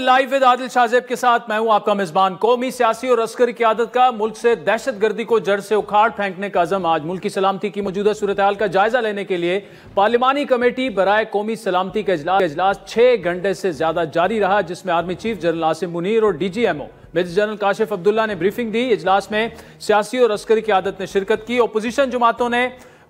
Live with Adil Shahzeb के साथ मैं हूं आपका मेजबान। कौमी सियासी और अस्करी क़यादत का मुल्क से दहशतगर्दी को जड़ से उखाड़ फेंकने का अज़म। आज मुल्क की सलामती की मौजूदा सूरत हाल का जायजा लेने के लिए पार्लिमानी कमेटी बराए कौमी सलामती का इजलास 6 घंटे से ज्यादा जारी रहा, जिसमें army chief general Asim Munir और DGMO major general Kashif Abdullah ने ब्रीफिंग दी। इजलास में सियासी और अस्करी क़यादत ने शिरकत की।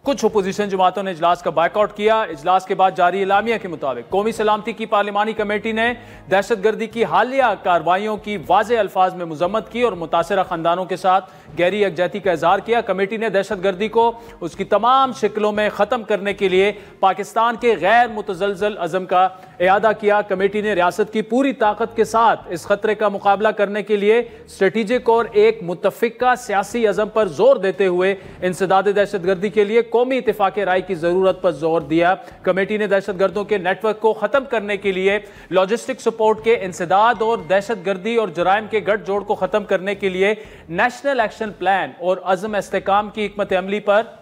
कुछ अपोजिशन जमातों ने इजलास का बायकॉट किया। इजलास के बाद जारी इलामिया के मुताबिक कौमी सलामती की पार्लिमानी कमेटी ने दहशतगर्दी की हालिया कार्रवाइयों की वाज़े अल्फाज में मजम्मत की और मुतासरा खानदानों के साथ गहरी यकजहती का इजहार किया। कमेटी ने दहशतगर्दी को उसकी तमाम शक्लों में ख़त्म करने के लिए पाकिस्तान के गैर मुतज़लज़ल अज़म का इयादा किया। कमेटी ने रियासत की पूरी ताकत के साथ इस खतरे का मुकाबला करने के लिए स्ट्रेटेजिक और एक मुतफ़िका सियासी अज़म पर जोर देते हुए इंसदाद दहशतगर्दी के लिए कौमी इत्तेफाक राय की जरूरत पर जोर दिया। कमेटी ने दहशतगर्दों के नेटवर्क को खत्म करने के लिए लॉजिस्टिक सपोर्ट के इंसदाद और दहशतगर्दी और जराइम के गठजोड़ को खत्म करने के लिए नेशनल एक्शन प्लान और अज़म इस्तेकाम की हिकमत अमली पर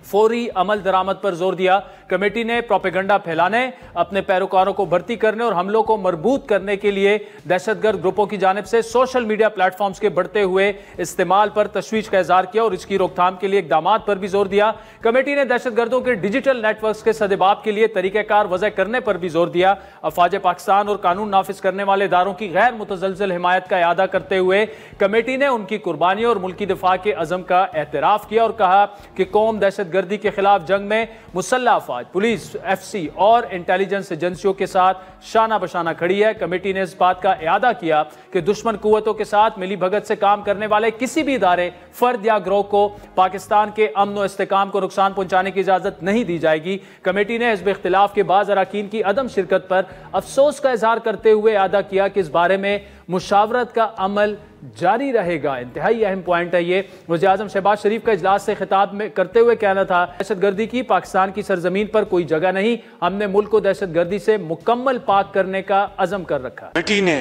फौरी अमल दरामद पर जोर दिया। कमेटी ने प्रोपेगंडा फैलाने, अपने पैरोकारों को भर्ती करने और हमलों को मरबूत करने के लिए दहशतगर्द ग्रुपों की जानिब से सोशल मीडिया प्लेटफॉर्म्स के बढ़ते हुए इस्तेमाल पर तशवीश का इजहार किया और इसकी रोकथाम के लिए इकदामात पर भी जोर दिया। कमेटी ने दहशतगर्दों के डिजिटल नेटवर्क के सदेबाब के लिए तरीक़ेकार वज़ह करने पर भी जोर दिया। अफवाज पाकिस्तान और कानून नाफिज करने वाले इदारों की गैर मुतज़लज़ल हिमायत का इयादा करते हुए कमेटी ने उनकी कुर्बानियों और मुल्की दिफा के अज़म का एतराफ़ किया और कहा कि कौम दहशतगर्दी के खिलाफ जंग में मुसल्लह अफवाज, पुलिस, FC और इंटेलिजेंस एजेंसियों के साथ शाना बशाना खड़ी है। कमेटी ने इस बात का इयादा किया कि दुश्मन कुव्वतों के साथ मिली भगत से काम करने वाले किसी भी इदारे, फर्द या ग्रोह को पाकिस्तान के अमन और इस्तेकाम को नुकसान पहुंचाने की इजाजत नहीं दी जाएगी। कमेटी ने हिज़्ब इख्तिलाफ के बाद अरकान की अदम शिरकत पर अफसोस का इजहार करते हुए इयादा किया कि इस बारे में मुशावरत का अमल जारी रहेगा। इंतहाई अहम पॉइंट है ये। वज़ीर आज़म शहबाज शरीफ का इजलास से खिताब में करते हुए कहना था, दहशतगर्दी की पाकिस्तान की सरजमीन पर कोई जगह नहीं, हमने मुल्क को दहशतगर्दी से मुकम्मल पाक करने का अज़म कर रखा। कमेटी ने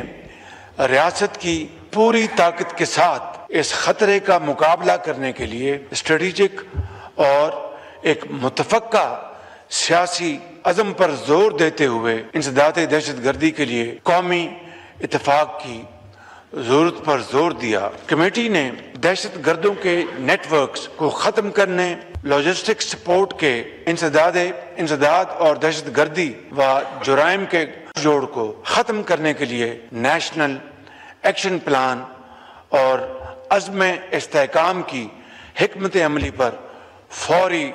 रियासत की पूरी ताकत के साथ इस खतरे का मुकाबला करने के लिए स्ट्रेटेजिक और एक मुतफ़क्का सियासी अज़म पर जोर देते हुए इंसदाद दहशतगर्दी के लिए कौमी इत्तेफाक की जरूरत पर जोर दिया। कमेटी ने दहशतगर्दों के नेटवर्क्स को खत्म करने, लॉजिस्टिक सपोर्ट के इंसदाद और दहशतगर्दी व जुराइम के जोड़ को खत्म करने के लिए नेशनल एक्शन प्लान और अज़्म इस्तेकाम की हिकमत अमली पर फौरी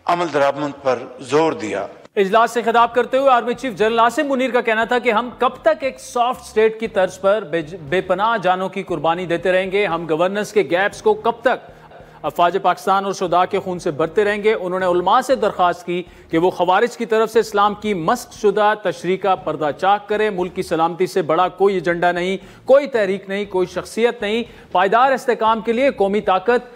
अमल दरामद पर जोर दिया। इजलास से खिताब करते हुए army chief general Asim Munir का कहना था कि हम कब तक एक सॉफ्ट स्टेट की तर्ज पर बेपनाह जानों की कुर्बानी देते रहेंगे, हम गवर्नेंस के गैप्स को कब तक अफवाज पाकिस्तान और शुदा के खून से भरते रहेंगे। उन्होंने उलमा से दरख्वास्त की कि वो खवारिज की तरफ से इस्लाम की मस्क शुदा तशरीह का पर्दा चाक करें। मुल्क की सलामती से बड़ा कोई एजेंडा नहीं, कोई तहरीक नहीं, कोई शख्सियत नहीं। पायदार इस्तेकाम के लिए कौमी ताकत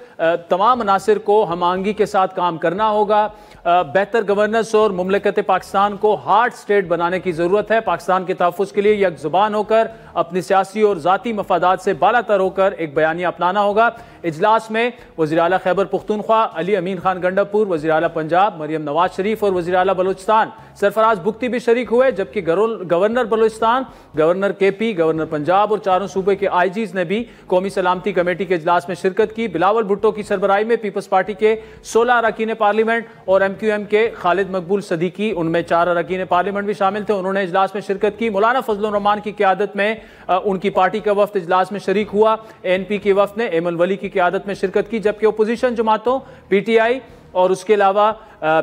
तमाम अनासिर को हमआहंगी के साथ काम करना होगा। बेहतर गवर्नेंस और मुमलकत पाकिस्तान को हार्ड स्टेट बनाने की ज़रूरत है। पाकिस्तान के तहफ़्फ़ुज़ के लिए यकज़ुबान होकर अपनी सियासी और ज़ाती मफादात से बालातर होकर एक बयानिया अपनाना होगा। इजलास में वज़ीर आला खैबर पुख्तूनख्वा अली अमीन खान गंडापुर, वज़ीर आला पंजाब मरियम नवाज शरीफ और वज़ीर आला बलूचिस्तान सरफराज बुख्ती भी शरीक हुए, जबकि governor Balochistan, governor KP, governor Punjab और चारों सूबे के IGs ने भी कौमी सलामती कमेटी के इजलास में शिरकत की। बिलावल भुट्टो की सरबराही में पीपल्स पार्टी के 16 अरकान पार्लियामेंट और MQM के खालिद मकबूल सदीकी, उनमें 4 अरकान पार्लियामेंट भी शामिल थे, उन्होंने इजलास में शिरकत की। मौलाना फजलुर रहमान की क़यादत में उनकी पार्टी का वफ्द इजलास में शरीक हुआ। ANP के वफ्द ने एमन वली की क़यादत में शिरकत की, जबकि अपोजिशन जमातों PTI और उसके अलावा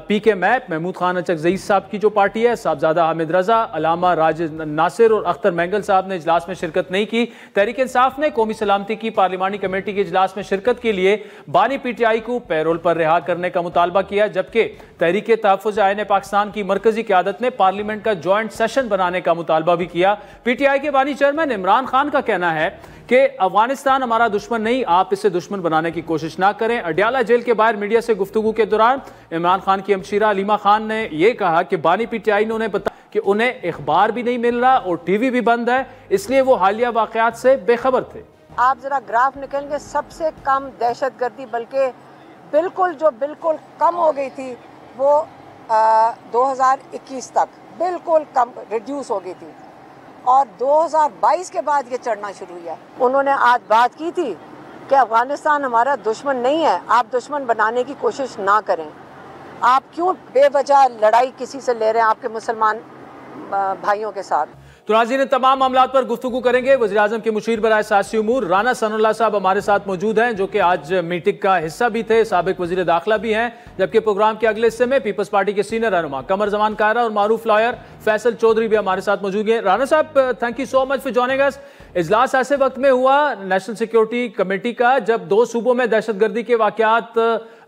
PK मैप महमूद खान अचकज़ई साहब की जो पार्टी है, साहबजादा हामिद रजा, अलामा राजिद नासिर और अख्तर मैंगल साहब ने इजलास में शिरकत नहीं की। तहरीक इंसाफ ने कौमी सलामती की पार्लिमानी कमेटी के इजलास में शिरकत के लिए बानी PTI को पैरोल पर रिहा करने का मुतालबा किया, जबकि तहरीक तहफ़्फ़ुज़ आईन पाकिस्तान की मरकजी क़यादत ने पार्लियामेंट का जॉइंट सेशन बनाने का मुतालबा भी किया। PTI के बानी चेयरमैन इमरान खान का कहना है कि अफगानिस्तान हमारा दुश्मन नहीं, आप इसे दुश्मन बनाने की कोशिश ना करें। अडियाला जेल के बाहर मीडिया से गुफ्तगू के दौरान इमरान खान की हमशीरा अलीमा खान ने यह कहा कि बानी PTI ने उन्हें बताया कि उन्हें इखबार भी नहीं मिल रहा और TV भी बंद है, इसलिए वो हालिया वाक़यात से बेखबर थे। आप जरा ग्राफ निकलेंगे, सबसे कम दहशतगर्दी बल्कि बिल्कुल कम हो गई थी वो 2021 तक बिल्कुल कम रिड्यूस हो गई थी। और 2022 के बाद ये चढ़ना शुरू हुआ। उन्होंने आज बात की थी कि अफगानिस्तान हमारा दुश्मन नहीं है, आप दुश्मन बनाने की कोशिश ना करें। आप क्यों बेवजह लड़ाई किसी से ले रहे हैं आपके मुसलमान भाइयों के साथ। तो नाज़रीन, तमाम मामलात पर गुफ्तगू करेंगे। वज़ीर-ए-आज़म के मुशीर बराए सियासी उमूर राना सनाउल्लाह साहब हमारे साथ मौजूद हैं, जो कि आज मीटिंग का हिस्सा भी थे, साबिक वज़ीर दाखिला भी हैं। जबकि प्रोग्राम के अगले हिस्से में पीपल्स पार्टी के सीनियर रहनुमा कमर जमान कायरा और मारूफ लॉयर फैसल चौधरी भी हमारे साथ मौजूद हैं। राना साहब, thank you so much for joining अस। इजलास ऐसे वक्त में हुआ नेशनल सिक्योरिटी कमेटी का जब 2 सूबों में दहशतगर्दी के वाकयात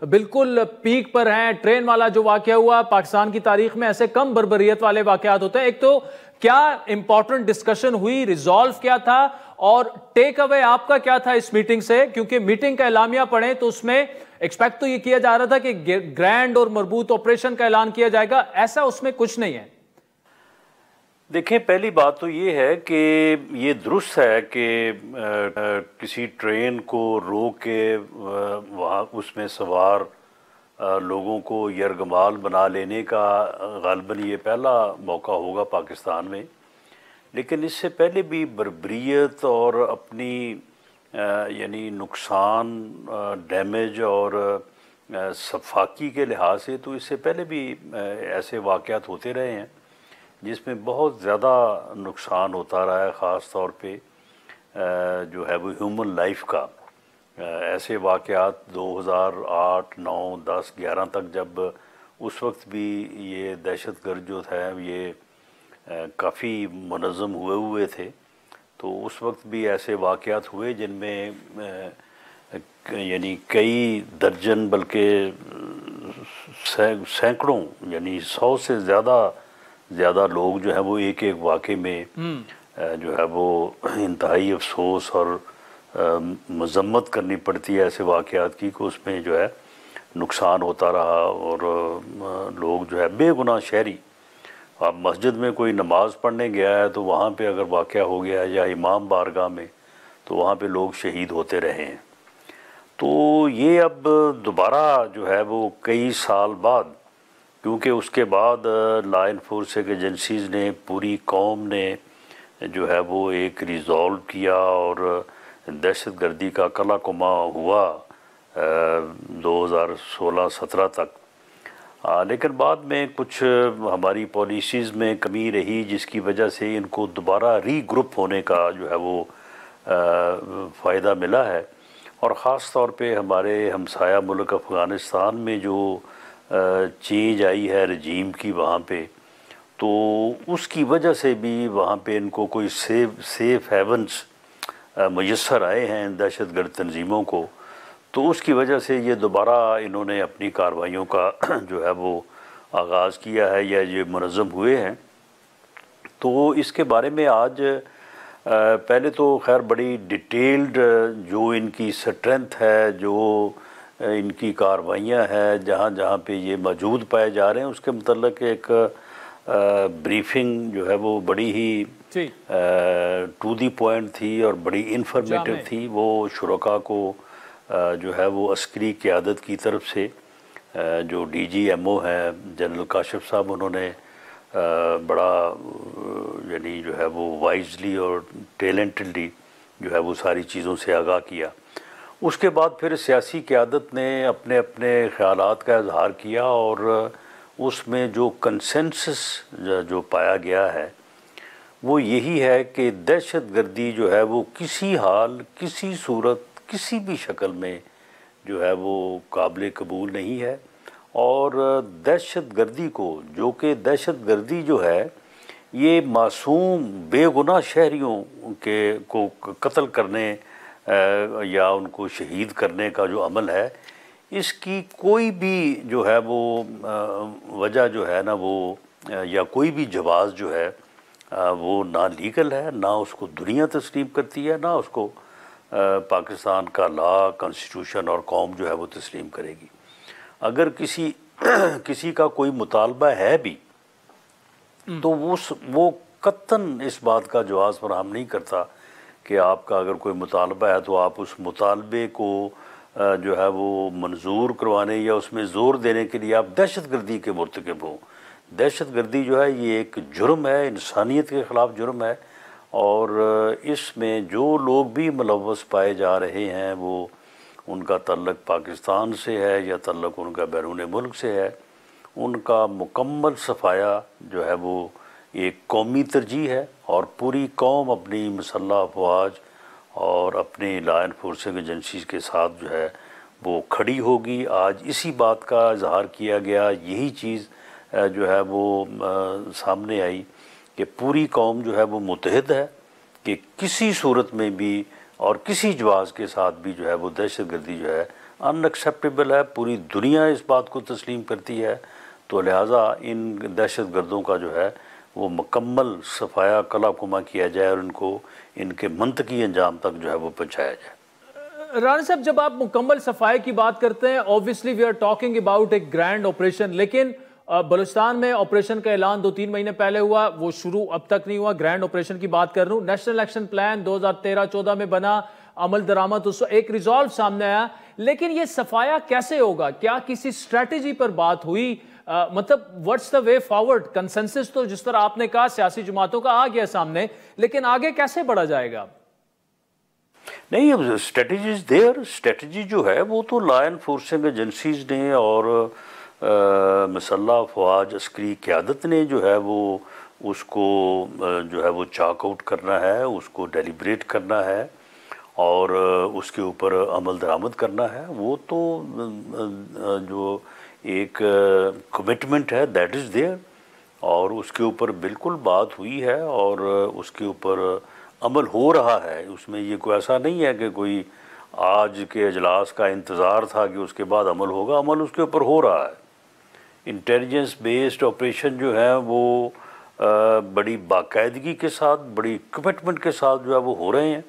बिल्कुल पीक पर हैं। ट्रेन वाला जो वाकया हुआ, पाकिस्तान की तारीख में ऐसे कम बर्बरियत वाले वाकयात होते हैं। एक तो क्या इंपॉर्टेंट डिस्कशन हुई, रिजॉल्व क्या था और टेक अवे आपका क्या था इस मीटिंग से? क्योंकि मीटिंग का एलामिया पढ़े तो उसमें एक्सपेक्ट तो ये किया जा रहा था कि ग्रैंड और मरबूत ऑपरेशन का ऐलान किया जाएगा, ऐसा उसमें कुछ नहीं है। देखें, पहली बात तो ये है कि ये दुरुस्त है कि किसी ट्रेन को रोक के वहाँ उसमें सवार लोगों को यरगमाल बना लेने का गालिबन ये पहला मौका होगा पाकिस्तान में। लेकिन इससे पहले भी बर्बरियत और अपनी यानी नुकसान, डैमेज और सफाकी के लिहाज से तो इससे पहले भी ऐसे वाक़यात होते रहे हैं जिसमें बहुत ज़्यादा नुकसान होता रहा है, ख़ास तौर पे जो है वो ह्यूमन लाइफ का। ऐसे वाक़यात 2008, 9, 10, 11 तक, जब उस वक्त भी ये दहशतगर्द जो था ये काफ़ी मुनज़्ज़म हुए थे, तो उस वक्त भी ऐसे वाक़यात हुए जिनमें यानी कई दर्जन बल्कि सैकड़ों यानी 100 से ज़्यादा लोग जो है वो एक वाक़े में जो है वो इंतहाई अफसोस और मज़म्मत करनी पड़ती है ऐसे वाक़यात की कि उसमें जो है नुकसान होता रहा और लोग जो है बेगुनाह शहरी, अब मस्जिद में कोई नमाज़ पढ़ने गया है तो वहाँ पे अगर वाक़या हो गया है या इमाम बारगाह में तो वहाँ पे लोग शहीद होते रहे हैं। तो ये अब दोबारा जो है वो कई साल बाद, क्योंकि उसके बाद लॉ इन्फोर्सिंग एजेंसीज़ ने, पूरी कौम ने जो है वो एक रिज़ॉल्व किया और दहशतगर्दी का कला कुमा हुआ 2016-17 तक। लेकिन बाद में कुछ हमारी पॉलिसीज़ में कमी रही जिसकी वजह से इनको दोबारा रीग्रुप होने का जो है वो फ़ायदा मिला है। और ख़ास तौर पे हमारे हमसाया मुल्क अफ़गानिस्तान में जो चेंज आई है रजीम की वहाँ पे, तो उसकी वजह से भी वहाँ पे इनको कोई सेफ हेवन्स मुयस्सर आए हैं दहशतगर्द तंजीमों को, तो उसकी वजह से ये दोबारा इन्होंने अपनी कार्रवाइयों का जो है वो आगाज़ किया है या ये मुनज़्ज़म हुए हैं। तो इसके बारे में आज पहले तो खैर बड़ी डिटेल्ड जो इनकी स्ट्रेंथ है, जो इनकी कार्रवाइयाँ हैं, जहाँ जहाँ पे ये मौजूद पाए जा रहे हैं, उसके मतलब एक ब्रीफिंग जो है वो बड़ी ही टू दी पॉइंट थी और बड़ी इन्फॉर्मेटिव थी। वो शुरका को जो है वो अस्करी क़यादत की तरफ से जो DGMO है जनरल काशिफ साहब, उन्होंने बड़ा यानी जो है वो वाइजली और टैलेंटेडली जो है वो सारी चीज़ों से आगाह किया। उसके बाद फिर सियासी क़यादत ने अपने अपने ख़यालात का इजहार किया और उसमें जो कंसेंसस जो पाया गया है वो यही है कि दहशतगर्दी जो है वो किसी हाल, किसी सूरत, किसी भी शक्ल में जो है वो काबिल कबूल नहीं है। और दहशतगर्दी को, जो कि दहशतगर्दी जो है ये मासूम बेगुनाह शहरियों के को कत्ल करने या उनको शहीद करने का जो अमल है, इसकी कोई भी जो है वो वजह जो है ना वो या कोई भी जवाज़ जो है वो ना लीगल है, ना उसको दुनिया तस्लीम करती है, ना उसको पाकिस्तान का लॉ, कॉन्स्टिट्यूशन और कौम जो है वो तस्लीम करेगी। अगर किसी का कोई मुतालबा है भी तो वो कत्तन इस बात का जवाज़ फराहम नहीं करता कि आपका अगर कोई मुतालबा है तो आप उस मुतालबे को जो है वो मंजूर करवाने या उसमें ज़ोर देने के लिए आप दहशतगर्दी के मुर्तकिब हो। दहशतगर्दी जो है ये एक जुर्म है, इंसानियत के ख़िलाफ़ जुर्म है। और इसमें जो लोग भी मुलव्वस पाए जा रहे हैं वो उनका तल्लक पाकिस्तान से है या तल्लक उनका बैरून मुल्क से है, उनका मुकम्मल सफाया जो है वो एक कौमी तरजीह है और पूरी कौम अपनी मुसल्लह अफवाज और अपनी लॉ एनफोर्सिंग एजेंसीज़ के साथ जो है वो खड़ी होगी। आज इसी बात का इजहार किया गया, यही चीज़ जो है वो सामने आई कि पूरी कौम जो है वो मुतहद है कि किसी सूरत में भी और किसी जवाज़ के साथ भी जो है वो दहशतगर्दी जो है अनएक्सेप्टेबल है। पूरी दुनिया इस बात को तस्लीम करती है। तो लिहाजा इन दहशतगर्दों का जो है वो मुकम्मल सफाया कलाकुमा किया जाए और इनको इनके मंतकी अंजाम तक जो है वो पहुँचाया जाए। राना साहब, जब आप मुकम्मल सफाई की बात करते हैं, obviously we are talking about एक ग्रैंड ऑपरेशन, लेकिन बलूचिस्तान में ऑपरेशन का ऐलान 2-3 महीने पहले हुआ, वो शुरू अब तक नहीं हुआ। ग्रैंड ऑपरेशन की बात कर रहा हूँ। नेशनल एक्शन प्लान 2013-14 में बना, अमल दरामद, उस एक रिजॉल्व सामने आया, लेकिन ये सफाया कैसे होगा? क्या किसी स्ट्रेटेजी पर बात हुई? मतलब what's the way forward? Consensus तो जिस तरह आपने कहा सियासी जमातों का आ गया सामने, लेकिन आगे कैसे बढ़ा जाएगा? नहीं, अब स्ट्रेटजी इज देयर। स्ट्रेटजी जो है वो तो लॉ एनफोर्सिंग एजेंसीज ने और मुसल्लह अफवाज अस्करी क़यादत ने जो है वो उसको जो है वो चाक आउट करना है, उसको डेलिब्रेट करना है और उसके ऊपर अमल दरामद करना है। वो तो जो एक कमिटमेंट है दैट इज़ देयर और उसके ऊपर बिल्कुल बात हुई है और उसके ऊपर अमल हो रहा है। उसमें ये कोई ऐसा नहीं है कि कोई आज के अजलास का इंतज़ार था कि उसके बाद अमल होगा। अमल उसके ऊपर हो रहा है। इंटेलिजेंस बेस्ड ऑपरेशन जो है वो बड़ी बाकायदगी के साथ, बड़ी कमिटमेंट के साथ जो है वो हो रहे हैं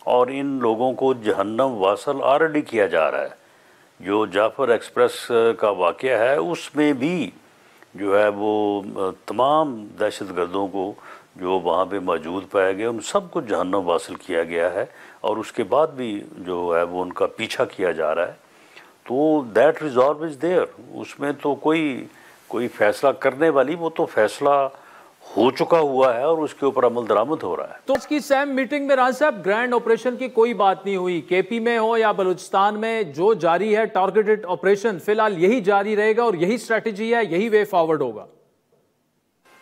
और इन लोगों को जहन्नम वासल ऑलरेडी किया जा रहा है। जो जाफ़र एक्सप्रेस का वाक़या है उसमें भी जो है वो तमाम दहशतगर्दों को जो वहाँ पे मौजूद पाए गए उन सबको जहन्नम वासिल किया गया है और उसके बाद भी जो है वो उनका पीछा किया जा रहा है। तो दैट रिजॉल्व इज़ देयर। उसमें तो कोई फ़ैसला करने वाली, वो तो फ़ैसला हो चुका हुआ है और उसके ऊपर अमल दरामद हो रहा है। तो इसकी सैम मीटिंग में राना साहब ग्रैंड ऑपरेशन की कोई बात नहीं हुई? केपी में हो या बलूचिस्तान में, जो जारी है टारगेटेड ऑपरेशन फिलहाल यही जारी रहेगा और यही स्ट्रैटेजी है, यही वे फॉरवर्ड होगा?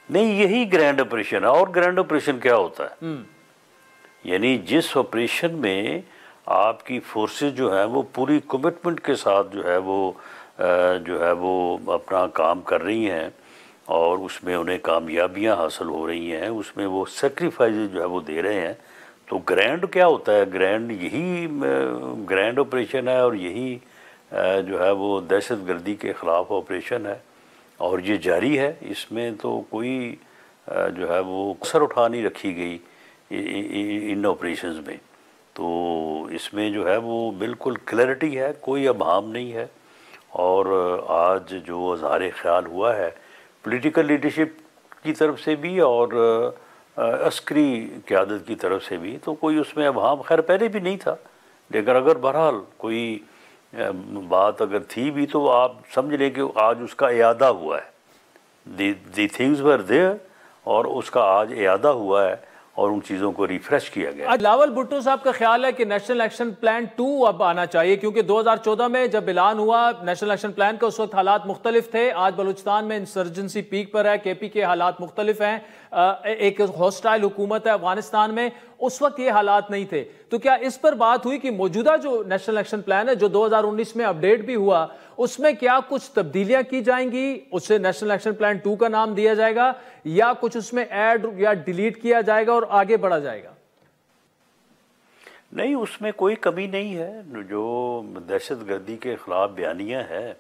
नहीं, यही ग्रैंड ऑपरेशन है। और ग्रैंड ऑपरेशन क्या होता है? यानी जिस ऑपरेशन में आपकी फोर्सेस जो है वो पूरी कमिटमेंट के साथ जो है वो अपना काम कर रही हैं और उसमें उन्हें कामयाबियां हासिल हो रही हैं, उसमें वो सेक्रीफाइस जो है वो दे रहे हैं। तो ग्रैंड क्या होता है? ग्रैंड यही ग्रैंड ऑपरेशन है और यही जो है वो दहशतगर्दी के ख़िलाफ़ ऑपरेशन है और ये जारी है। इसमें तो कोई जो है वो कसर उठा नहीं रखी गई इन ऑपरेशंस में। तो इसमें जो है वो बिल्कुल क्लैरिटी है, कोई अभाम नहीं है। और आज जो इज़हार ख्याल हुआ है पॉलिटिकल लीडरशिप की तरफ से भी और अस्करी क़यादत की तरफ से भी, तो कोई उसमें अभाम खैर पहले भी नहीं था, लेकिन अगर बहरहाल कोई बात अगर थी भी तो आप समझ लें कि आज उसका इयादा हुआ है। दी थिंग्स वर देयर और उसका आज इयादा हुआ है और उन चीज़ों को रिफ्रेश किया गया। लावल भुट्टो साहब का ख्याल है कि नेशनल एक्शन प्लान 2 अब आना चाहिए, क्योंकि 2014 में जब ऐलान हुआ नेशनल एक्शन प्लान का उस वक्त हालात मुख्तलिफ थे। आज बलूचिस्तान में इंसर्जेंसी पीक पर है, केपी के हालात मुख्तलिफ हैं, एक हॉस्टाइल हुकूमत है अफगानिस्तान में, उस वक्त ये हालात नहीं थे। तो क्या इस पर बात हुई कि मौजूदा जो नेशनल एक्शन प्लान है जो 2019 में अपडेट भी हुआ, उसमें क्या कुछ तब्दीलियां की जाएंगी, उससे नेशनल एक्शन प्लान 2 का नाम दिया जाएगा या कुछ उसमें ऐड या डिलीट किया जाएगा और आगे बढ़ा जाएगा? नहीं, उसमें कोई कमी नहीं है। जो दहशतगर्दी के ख़िलाफ़ बयानियाँ है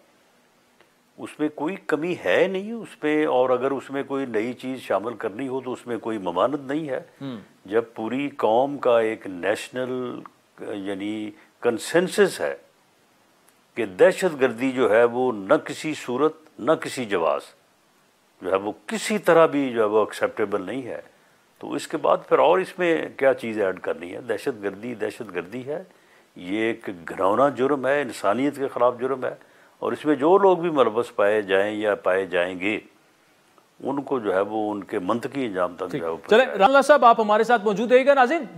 उसमें कोई कमी है नहीं उसमें, और अगर उसमें कोई नई चीज़ शामिल करनी हो तो उसमें कोई ममानत नहीं है। जब पूरी कौम का एक नेशनल यानी कंसेंसस है कि दहशतगर्दी जो है वो न किसी सूरत न किसी जवाज़ जो है वो किसी तरह भी जो है वो एक्सेप्टेबल नहीं है, तो इसके बाद फिर और इसमें क्या चीज़ ऐड करनी है? दहशतगर्दी है, ये एक घिनौना जुर्म है, इंसानियत के ख़िलाफ़ जुर्म है और इसमें जो लोग भी मुलव्वस पाए जाएं या पाए जाएंगे उनको जो है वो उनके मंतकी अंजाम तक जो है। चले राना साहब, आप हमारे साथ मौजूद रहिएगा। नाज़रीन,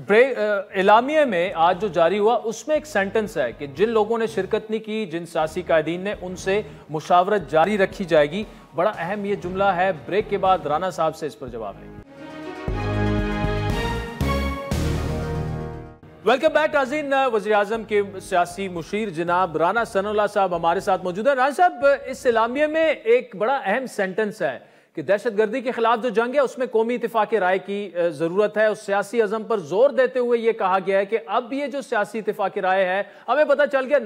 एलामिया में आज जो जारी हुआ उसमें एक सेंटेंस है कि जिन लोगों ने शिरकत नहीं की, जिन सियासी कायदीन ने, उनसे मुशावरत जारी रखी जाएगी। बड़ा अहम ये जुमला है। ब्रेक के बाद राना साहब से इस पर जवाब लेंगे। वेलकम बैक नाज़रीन। वज़ीर आज़म के सियासी मुशीर जनाब राना सनाउल्लाह साहब हमारे साथ मौजूद है। राना साहब, इस एलामिया में एक बड़ा अहम सेंटेंस है कि दहशतगर्दी के खिलाफ जो जंग है उसमें कौमी इत्तेफाक राय की जरूरत है। उस सियासी अज़म पर जोर देते हुए यह कहा गया है कि अब ये जो सियासी इत्तेफाक राय है, हमें पता चल गया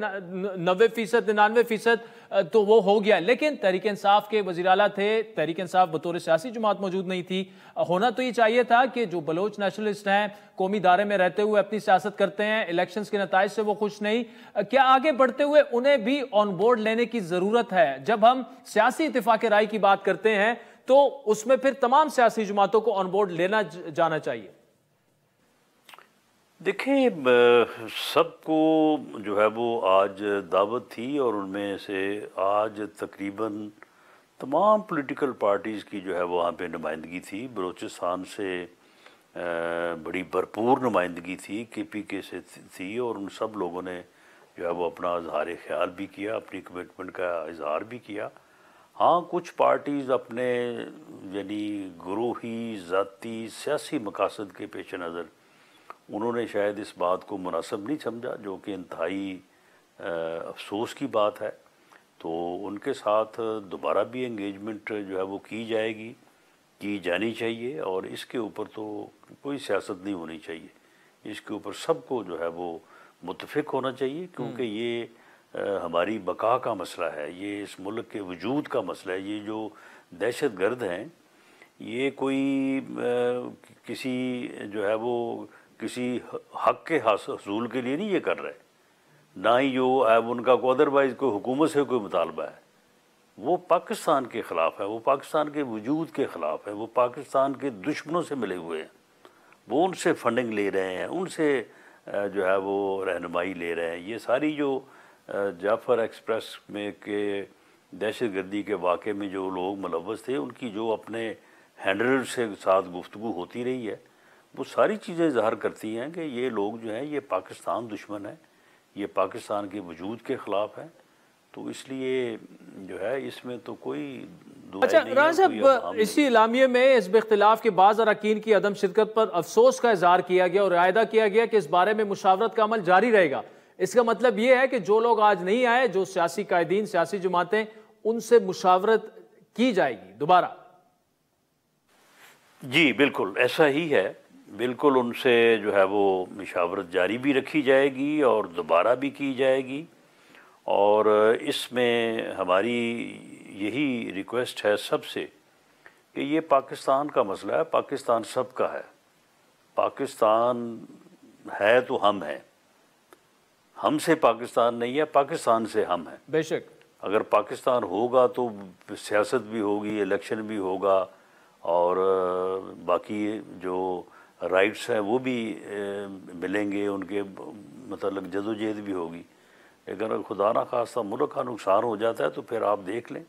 90%, 99% तो वो हो गया, लेकिन तहरीक इंसाफ के वज़ीर आला थे, तहरीक इंसाफ बतौर सियासी जमात मौजूद नहीं थी। होना तो ये चाहिए था कि जो बलोच नेशनलिस्ट हैं, कौमी दायरे में रहते हुए अपनी सियासत करते हैं, इलेक्शंस के नताइज से वो खुश नहीं, क्या आगे बढ़ते हुए उन्हें भी ऑन बोर्ड लेने की जरूरत है? जब हम सियासी इत्तेफाक राय की बात करते हैं तो उसमें फिर तमाम सियासी जमातों को ऑन बोर्ड लेना जाना चाहिए। देखें, सबको जो है वो आज दावत थी और उनमें से आज तकरीबन तमाम पॉलिटिकल पार्टीज़ की जो है वो वहाँ पे नुमाइंदगी थी। बलूचिस्तान से बड़ी भरपूर नुमाइंदगी थी, KPK से थी, और उन सब लोगों ने जो है वो अपना इजहार ख्याल भी किया, अपनी कमिटमेंट का इजहार भी किया। हाँ, कुछ पार्टीज़ अपने यानी गुरूही ज़ाती सियासी मकासद के पेश नज़र उन्होंने शायद इस बात को मुनासिब नहीं समझा, जो कि इंतहाई अफसोस की बात है। तो उनके साथ दोबारा भी एंगेजमेंट जो है वो की जाएगी, की जानी चाहिए, और इसके ऊपर तो कोई सियासत नहीं होनी चाहिए। इसके ऊपर सबको जो है वो मुत्तफिक होना चाहिए, क्योंकि ये हमारी बका का मसला है, ये इस मुल्क के वजूद का मसला है। ये जो दहशत गर्द हैं, ये कोई किसी जो है वो किसी हक के हसूल के लिए नहीं ये कर रहे, ना ही जो अब उनका को अदरवाइज़ कोई हुकूमत से कोई मुतालबा है। वो पाकिस्तान के ख़िलाफ़ है, वो पाकिस्तान के वजूद के ख़िलाफ़ है, वो पाकिस्तान के दुश्मनों से मिले हुए हैं, वो उनसे फंडिंग ले रहे हैं, उनसे जो है वो रहनुमाई ले रहे हैं। ये सारी जो जाफ़र एक्सप्रेस में के दहशतगर्दी के वाक़े में जो लोग मुलव्वस थे, उनकी जो अपने हैंडलर से साथ गुफ्तगू होती रही है, वो सारी चीज़ें ज़ाहिर करती हैं कि ये लोग जो हैं ये पाकिस्तान दुश्मन है, ये पाकिस्तान के वजूद के ख़िलाफ़ है। तो इसलिए जो है इसमें तो कोई अच्छा राना साहब, इसी इलामिये में हिज़्ब इख्तिलाफ के बाज़ अरकान की अदम शिरकत पर अफसोस का इज़हार किया गया और वायदा किया गया कि इस बारे में मुशावरत का अमल जारी रहेगा। इसका मतलब ये है कि जो लोग आज नहीं आए, जो सियासी कायदीन, सियासी जमातें, उनसे मुशावरत की जाएगी दोबारा। जी बिल्कुल ऐसा ही है, बिल्कुल उनसे जो है वो मुशावरत जारी भी रखी जाएगी और दोबारा भी की जाएगी। और इसमें हमारी यही रिक्वेस्ट है सबसे कि ये पाकिस्तान का मसला है, पाकिस्तान सबका है। पाकिस्तान है तो हम हैं, हमसे पाकिस्तान नहीं है, पाकिस्तान से हम हैं। बेशक अगर पाकिस्तान होगा तो सियासत भी होगी, इलेक्शन भी होगा, और बाकी जो राइट्स हैं वो भी मिलेंगे, उनके मतलब जदोजहद भी होगी। लेकिन अगर खुदा ना खास्ता मुल्क का नुकसान हो जाता है तो फिर आप देख लें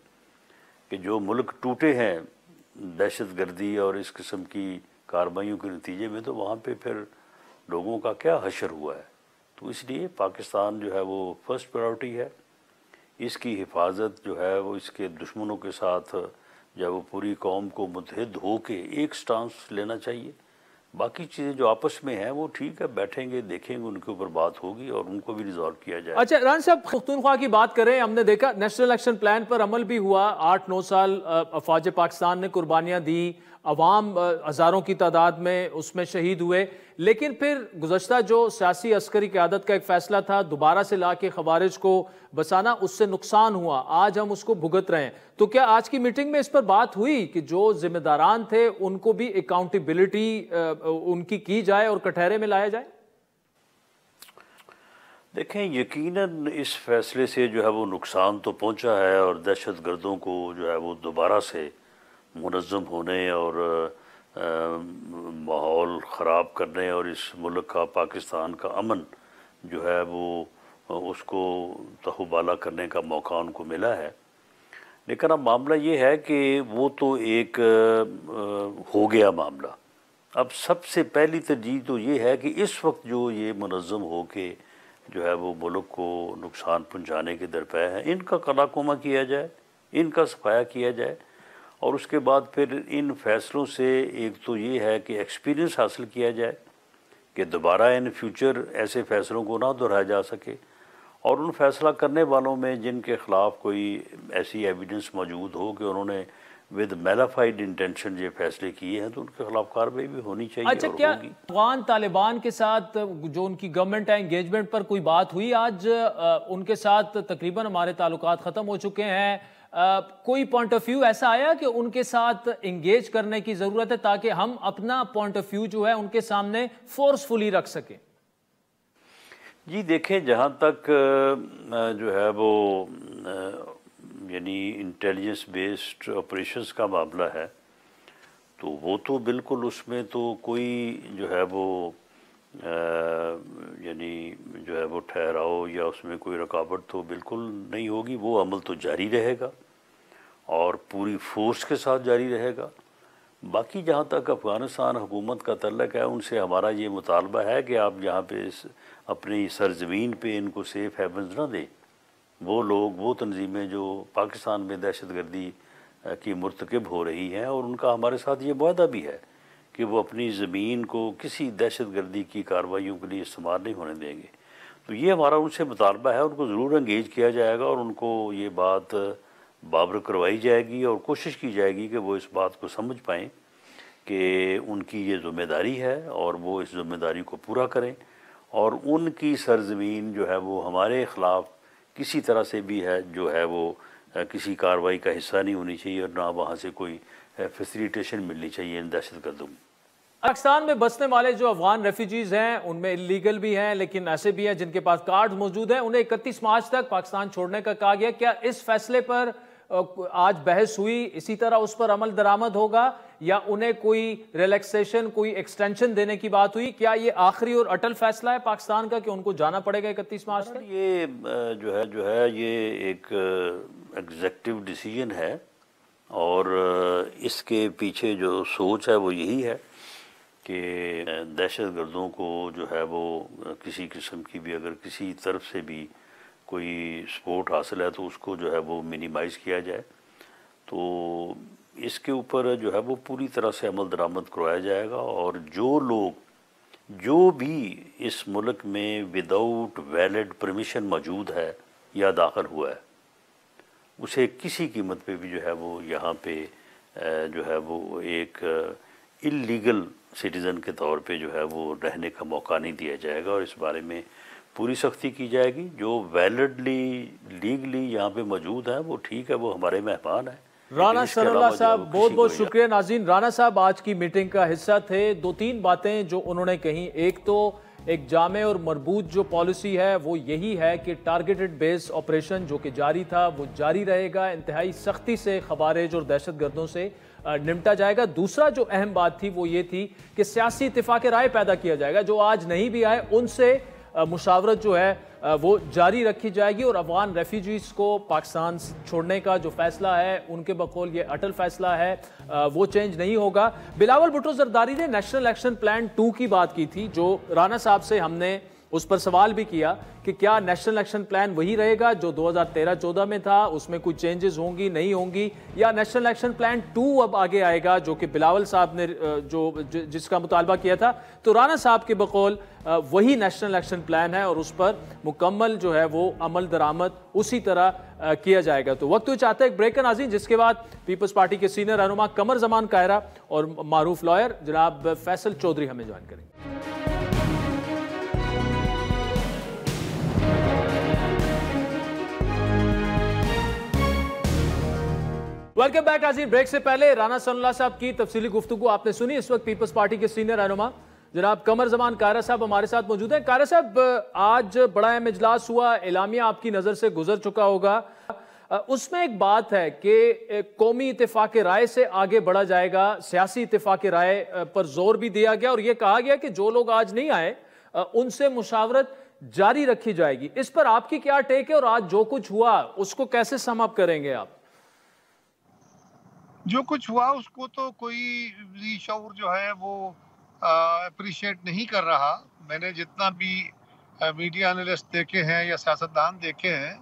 कि जो मुल्क टूटे हैं दहशत गर्दी और इस किस्म की कार्रवाइयों के नतीजे में, तो वहाँ पे फिर लोगों का क्या हशर हुआ है। तो इसलिए पाकिस्तान जो है वो फर्स्ट प्रायोरिटी है, इसकी हिफाजत जो है वो इसके दुश्मनों के साथ जब वो पूरी कौम को मुत्तहिद हो के एक स्टांस लेना चाहिए। बाकी चीज़ें जो आपस में हैं वो ठीक है, बैठेंगे देखेंगे, उनके ऊपर बात होगी और उनको भी रिजॉल्व किया जाए। अच्छा राना साहब, पख्तूनख्वा की बात करें, हमने देखा नेशनल एक्शन प्लान पर अमल भी हुआ, 8-9 साल अफवाज पाकिस्तान ने कुर्बानियाँ दी, अवाम हज़ारों की तादाद में उसमें शहीद हुए, लेकिन फिर गुज़श्ता जो सियासी अस्करी क़यादत का एक फ़ैसला था दोबारा से ला के ख़वारिज को बसाना, उससे नुकसान हुआ, आज हम उसको भुगत रहे हैं। तो क्या आज की मीटिंग में इस पर बात हुई कि जो जिम्मेदारान थे उनको भी अकाउंटेबिलिटी उनकी की जाए और कटहरे में लाया जाए? देखें, यकीनन इस फैसले से जो है वो नुकसान तो पहुंचा है और दहशत गर्दों को जो है वो दोबारा से मुनज़्ज़म होने और माहौल ख़राब करने और इस मुल्क का, पाकिस्तान का अमन जो है वो उसको तहबाला करने का मौका उनको मिला है। लेकिन अब मामला ये है कि वो तो एक हो गया मामला। अब सबसे पहली तरजीह तो ये है कि इस वक्त जो ये मुनज़्ज़म हो के जो है वो मुल्क को नुकसान पहुंचाने के दरपे हैं, इनका कलाकुमा किया जाए, इनका सफाया किया जाए, और उसके बाद फिर इन फैसलों से एक तो ये है कि एक्सपीरियंस हासिल किया जाए कि दोबारा इन फ्यूचर ऐसे फैसलों को ना दोहराया जा सके, और उन फैसला करने वालों में जिनके ख़िलाफ़ कोई ऐसी एविडेंस मौजूद हो कि उन्होंने विद मैलाफाइड इंटेंशन ये फैसले किए हैं, तो उनके खिलाफ कार्रवाई भी होनी चाहिए। अच्छा, क्या अफगान तालिबान के साथ जो उनकी गवर्नमेंट है एंगेजमेंट पर कोई बात हुई आज? उनके साथ तकरीबन हमारे ताल्लुकात ख़त्म हो चुके हैं। कोई पॉइंट ऑफ व्यू ऐसा आया कि उनके साथ एंगेज करने की ज़रूरत है ताकि हम अपना पॉइंट ऑफ व्यू जो है उनके सामने फोर्सफुली रख सकें? जी देखें, जहाँ तक जो है वो यानी इंटेलिजेंस बेस्ड ऑपरेशंस का मामला है, तो वो तो बिल्कुल उसमें तो कोई जो है वो यानी जो है वो ठहराव या उसमें कोई रुकावट तो बिल्कुल नहीं होगी। वो अमल तो जारी रहेगा और पूरी फोर्स के साथ जारी रहेगा। बाकी जहाँ तक अफ़गानिस्तान हुकूमत का तल्लक है, उनसे हमारा ये मुतालबा है कि आप यहाँ पे अपनी सरजमीन पे इनको सेफ़ हेवन्स ना दें। वो लोग, वो तंजीमें जो पाकिस्तान में दहशतगर्दी की मुर्तकब हो रही हैं, और उनका हमारे साथ ये वादा भी है कि वो अपनी ज़मीन को किसी दहशतगर्दी की कार्रवाइयों के लिए इस्तेमाल नहीं होने देंगे। तो ये हमारा उनसे मुतालबा है, उनको ज़रूर एंगेज किया जाएगा और उनको ये बात बाबर करवाई जाएगी और कोशिश की जाएगी कि वो इस बात को समझ पाएँ कि उनकी ये ज़िम्मेदारी है और वो इस ज़िम्मेदारी को पूरा करें, और उनकी सरजमीन जो है वो हमारे ख़िलाफ़ किसी तरह से भी है जो है वो किसी कार्रवाई का हिस्सा नहीं होनी चाहिए, और ना वहाँ से कोई फैसिलिटेशन मिलनी चाहिए इन दहशतगर्दों में। पाकिस्तान में बसने वाले जो अफगान रेफ्यूजीज हैं उनमें इलीगल भी हैं लेकिन ऐसे भी हैं जिनके पास कार्ड मौजूद हैं, उन्हें 31 मार्च तक पाकिस्तान छोड़ने का कहा गया। क्या इस फैसले पर आज बहस हुई, इसी तरह उस पर अमल दरामद होगा या उन्हें कोई रिलैक्सेशन, कोई एक्सटेंशन देने की बात हुई? क्या ये आखिरी और अटल फैसला है पाकिस्तान का कि उनको जाना पड़ेगा 31 मार्च तक? ये जो है ये एक एग्जेक्टिव डिसीजन है, और इसके पीछे जो सोच है वो यही है कि दहशतगर्दों को जो है वो किसी किस्म की भी अगर किसी तरफ से भी कोई सपोर्ट हासिल है तो उसको जो है वो मिनिमाइज़ किया जाए। तो इसके ऊपर जो है वो पूरी तरह से अमल दरामद करवाया जाएगा, और जो लोग जो भी इस मुल्क में विदाउट वैलिड परमिशन मौजूद है या दाखिल हुआ है, उसे किसी कीमत पे भी जो है वो यहाँ पे जो है वो एक इल्लीगल सिटीज़न के तौर पे जो है वो रहने का मौका नहीं दिया जाएगा, और इस बारे में पूरी सख्ती की जाएगी। जो वैलिडली लीगली यहाँ पे मौजूद है वो ठीक है, वो हमारे मेहमान हैं। राना सनाउल्लाह साहब, बहुत बहुत शुक्रिया। नाज़रीन, राना साहब आज की मीटिंग का हिस्सा थे। 2-3 बातें जो उन्होंने कही, एक तो एक जामे और मरबूत जो पॉलिसी है वो यही है कि टारगेटेड बेस ऑपरेशन जो कि जारी था वो जारी रहेगा, इंतहाई सख्ती से खवारिज और दहशतगर्दों से निपटा जाएगा। दूसरा जो अहम बात थी वो ये थी कि सियासी इत्तेफाक राय पैदा किया जाएगा, जो आज नहीं भी आए उनसे मुशावरत जो है वो जारी रखी जाएगी, और अफगान रेफ्यूजीज को पाकिस्तान छोड़ने का जो फैसला है उनके बकौल ये अटल फैसला है, वो चेंज नहीं होगा। बिलावल भुट्टो जरदारी ने नेशनल एक्शन प्लान 2 की बात की थी, जो राना साहब से हमने उस पर सवाल भी किया कि क्या नेशनल एक्शन प्लान वही रहेगा जो 2013-14 में था, उसमें कोई चेंजेस होंगी नहीं होंगी, या नेशनल एक्शन प्लान 2 अब आगे आएगा जो कि बिलावल साहब ने जिसका मुतालबा किया था। तो राना साहब के बकौल वही नेशनल एक्शन प्लान है और उस पर मुकम्मल जो है वो अमल दरामद उसी तरह किया जाएगा। तो वक्त चाहता है एक ब्रेक का नाज़रीन, जिसके बाद पीपल्स पार्टी के सीनियर रहनुमा कमर जमान कायरा और मारूफ लॉयर जनाब फैसल चौधरी हमें ज्वाइन करेंगे। वेलकम बैक नाज़रीन। ब्रेक से पहले राना सनाउल्लाह साहब की तफसीली गुफ्तगू आपने सुनी। इस वक्त पीपल्स पार्टी के सीनियर रहनुमा जनाब कमर जमान कायरा साहब हमारे साथ मौजूद हैं। कायरा साहब, आज बड़ा अहम इजलास हुआ, एलामिया आपकी नज़र से गुजर चुका होगा, उसमें एक बात है कि कौमी इत्तेफाक राय से आगे बढ़ा जाएगा, सियासी इत्तेफाक राय पर जोर भी दिया गया और यह कहा गया कि जो लोग आज नहीं आए उनसे मुशावरत जारी रखी जाएगी। इस पर आपकी क्या टेक है और आज जो कुछ हुआ उसको कैसे सम अप करेंगे आप? जो कुछ हुआ उसको तो कोई भी शऊर जो है वो अप्रिशिएट नहीं कर रहा। मैंने जितना भी मीडिया एनालिस्ट देखे हैं या सियासतदान देखे हैं,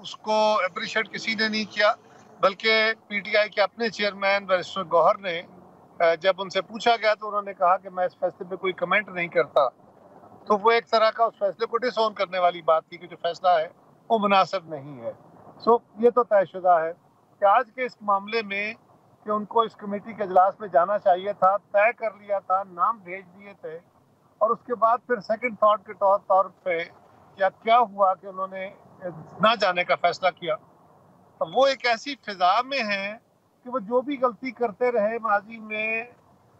उसको अप्रिशिएट किसी ने नहीं किया, बल्कि पीटीआई के अपने चेयरमैन बैरिस्टर गौहर ने जब उनसे पूछा गया तो उन्होंने कहा कि मैं इस फैसले पे कोई कमेंट नहीं करता। तो वो एक तरह का उस फैसले को डिसऑन करने वाली बात थी कि जो फैसला है वो मुनासिब नहीं है। सो ये तो तयशुदा है कि आज के इस मामले में कि उनको इस कमेटी के इजलास में जाना चाहिए था, तय कर लिया था, नाम भेज दिए थे, और उसके बाद फिर सेकंड थॉट के तौर पे क्या हुआ कि उन्होंने ना जाने का फैसला किया। तो वो एक ऐसी फिजा में है कि वो जो भी गलती करते रहे माजी में,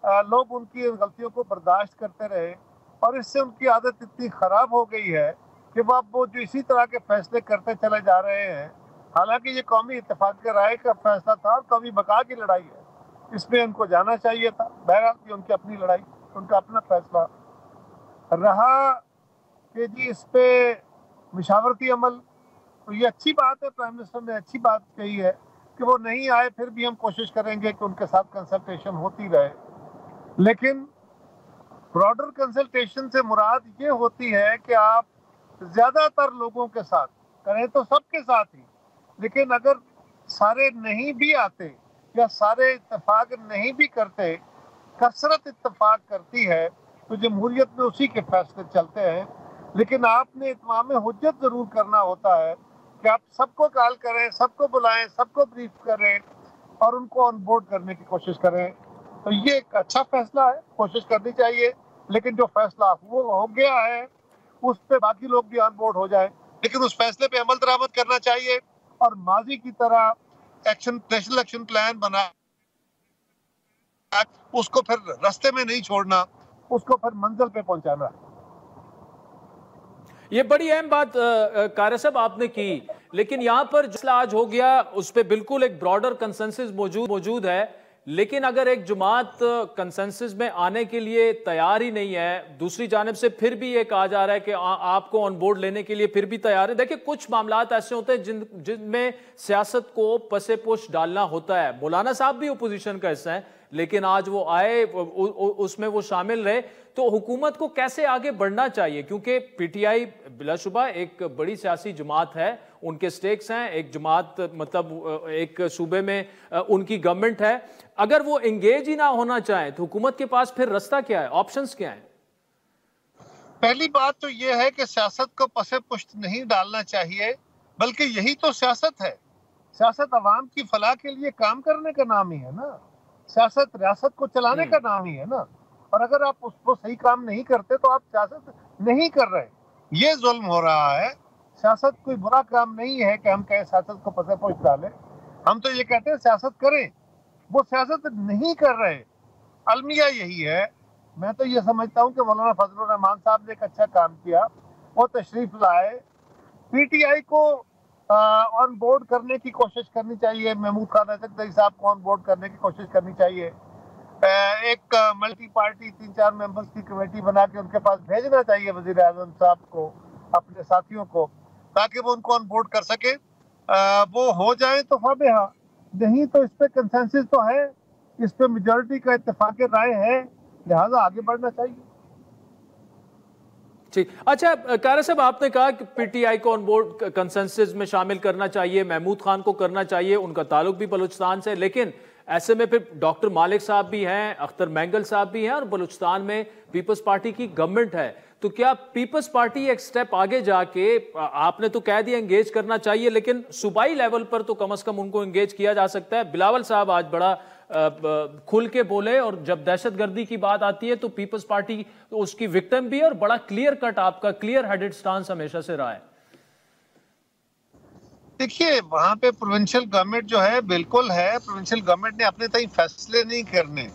लोग उनकी गलतियों को बर्दाश्त करते रहे, और इससे उनकी आदत इतनी ख़राब हो गई है कि वो जो इसी तरह के फैसले करते चले जा रहे हैं। हालांकि ये कौमी इत्तेफाक राय का फैसला था और कौमी बका की लड़ाई है, इसमें उनको जाना चाहिए था। बहरहाल ये उनकी अपनी लड़ाई, उनका अपना फैसला रहा कि जी इस पे मशावरती अमल, तो ये अच्छी बात है। प्राइम मिनिस्टर ने अच्छी बात कही है कि वो नहीं आए, फिर भी हम कोशिश करेंगे कि उनके साथ कंसल्टेशन होती रहे। लेकिन ब्रॉडर कंसल्टेशन से मुराद ये होती है कि आप ज्यादातर लोगों के साथ करें तो सबके साथ ही, लेकिन अगर सारे नहीं भी आते या सारे इत्तेफाक नहीं भी करते, कसरत इत्तेफाक करती है तो जमहूरियत में उसी के फैसले चलते हैं। लेकिन आपने इत्माम हुज्जत जरूर करना होता है कि आप सबको कॉल करें, सबको बुलाएं, सबको ब्रीफ करें और उनको ऑन बोर्ड करने की कोशिश करें। तो ये एक अच्छा फैसला है, कोशिश करनी चाहिए। लेकिन जो फैसला वो हो गया है उस पे बाकी लोग भी ऑन बोर्ड हो जाए, लेकिन उस फैसले पे अमल दरामद करना चाहिए और माजी की तरह नेशनल एक्शन प्लान बना उसको फिर रास्ते में नहीं छोड़ना, उसको फिर मंजिल पे पहुंचाना। ये बड़ी अहम बात कारय साहब आपने की, लेकिन यहां पर जो आज हो गया उस पर बिल्कुल एक ब्रॉडर कंसेंसस मौजूद है, लेकिन अगर एक जमात कंसेंसस में आने के लिए तैयार ही नहीं है, दूसरी जानिब से फिर भी ये कहा जा रहा है कि आपको ऑन बोर्ड लेने के लिए फिर भी तैयार है। देखिए कुछ मामलात ऐसे होते हैं जिनमें सियासत को पसे पुश डालना होता है। मौलाना साहब भी ओपोजिशन का हिस्सा है, लेकिन आज वो आए, उसमें वो शामिल रहे। तो हुकूमत को कैसे आगे बढ़ना चाहिए, क्योंकि पीटीआई बिलाशुबा एक बड़ी सियासी जमात है, उनके स्टेक्स हैं, एक जमात मतलब एक सूबे में उनकी गवर्नमेंट है। अगर वो एंगेज ही ना होना चाहे तो हुकूमत के पास फिर रास्ता क्या है, ऑप्शंस क्या हैं? पहली बात तो ये है कि सियासत को पसे पुश्त नहीं डालना चाहिए, बल्कि यही तो सियासत है। सियासत अवाम की फलाह के लिए काम करने का नाम ही है ना, सियासत रियासत को चलाने का नाम ही है ना। और अगर आप उसको सही काम नहीं करते तो आप सियासत नहीं कर रहे, ये जुल्म हो रहा है। सियासत कोई बुरा काम नहीं है कि हम कहें सियासत को पसे पुश्त डालें, हम तो ये कहते हैं सियासत करें। वो सियासत नहीं कर रहे, अलमिया यही है। मैं तो ये समझता हूँ कि मौलाना फजलुर रहमान साहब ने एक अच्छा काम किया, वो तशरीफ लाए, पीटीआई को ऑन बोर्ड करने की कोशिश करनी चाहिए, महमूद खान असदई साहब को ऑन बोर्ड करने की कोशिश करनी चाहिए, एक मल्टी पार्टी 3-4 मेंबर्स की कमेटी बना के उनके पास भेजना चाहिए वजीर आजम साहब को, अपने साथियों को, ताकि वो उनको ऑन बोर्ड कर सके। वो हो जाए तो फाबिहा, नहीं तो इस पे कंसेंसस तो है, इस पे मेजॉरिटी का इत्तेफाक राय है, लिहाजा आगे बढ़ना चाहिए। ठीक, अच्छा कारय साहब, आपने कहा कि पीटीआई को ऑन बोर्ड कंसेंसस में शामिल करना चाहिए, महमूद खान को करना चाहिए, उनका ताल्लुक भी बलूचिस्तान से, लेकिन ऐसे में फिर डॉक्टर मालिक साहब भी हैं, अख्तर मैंगल साहब भी हैं और बलूचिस्तान में पीपल्स पार्टी की गवर्नमेंट है। तो क्या पीपल्स पार्टी एक स्टेप आगे जाके, आपने तो कह दिया एंगेज करना चाहिए, लेकिन सूबाई लेवल पर तो कम से कम उनको एंगेज किया जा सकता है। बिलावल साहब आज बड़ा खुल के बोले, और जब दहशतगर्दी की बात आती है तो पीपल्स पार्टी उसकी विक्टिम भी है, और बड़ा क्लियर कट आपका क्लियर हेडेड स्टांस हमेशा से रहा है। देखिए वहां पे प्रोविंशियल गवर्नमेंट जो है बिल्कुल है, प्रोविंशियल गवर्नमेंट ने अपने तय फैसले नहीं करने,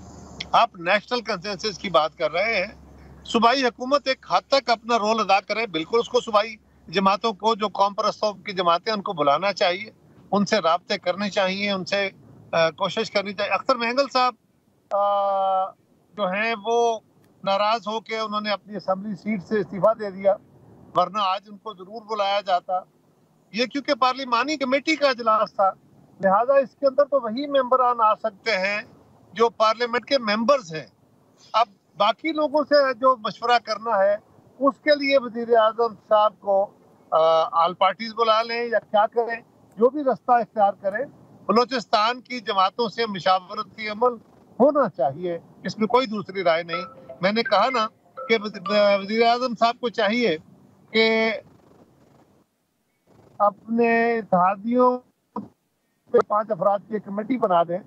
आप नेशनल कंसेंसस की बात कर रहे हैं। सूबाई हुकूमत एक हद तक अपना रोल अदा करे, बिल्कुल उसको सूबाई जमातों को, जो कौम परस्तों की जमातें, उनको बुलाना चाहिए, उनसे राब्ते करने चाहिए, उनसे कोशिश करनी चाहिए। अख्तर महंगल साहब जो हैं वो नाराज होकर उन्होंने अपनी असेंबली सीट से इस्तीफा दे दिया, वरना आज उनको जरूर बुलाया जाता। ये क्योंकि पार्लिमानी कमेटी का इजलास था, लिहाजा इसके अंदर तो वही मेंबरान आ सकते हैं जो पार्लियामेंट के मेंबर्स हैं। अब बाकी लोगों से जो मशवरा करना है उसके लिए वजीर आजम साहब को आल पार्टीज बुला लें या क्या करें, जो भी रास्ता इख्तियार करें। बलोचिस्तान की जमातों से मुशावरती अमल होना चाहिए, इसमें कोई दूसरी राय नहीं। मैंने कहा ना कि वजीर आजम साहब को चाहिए कि अपने इत्तेहादियों पे 5 अफराद की कमेटी बना दें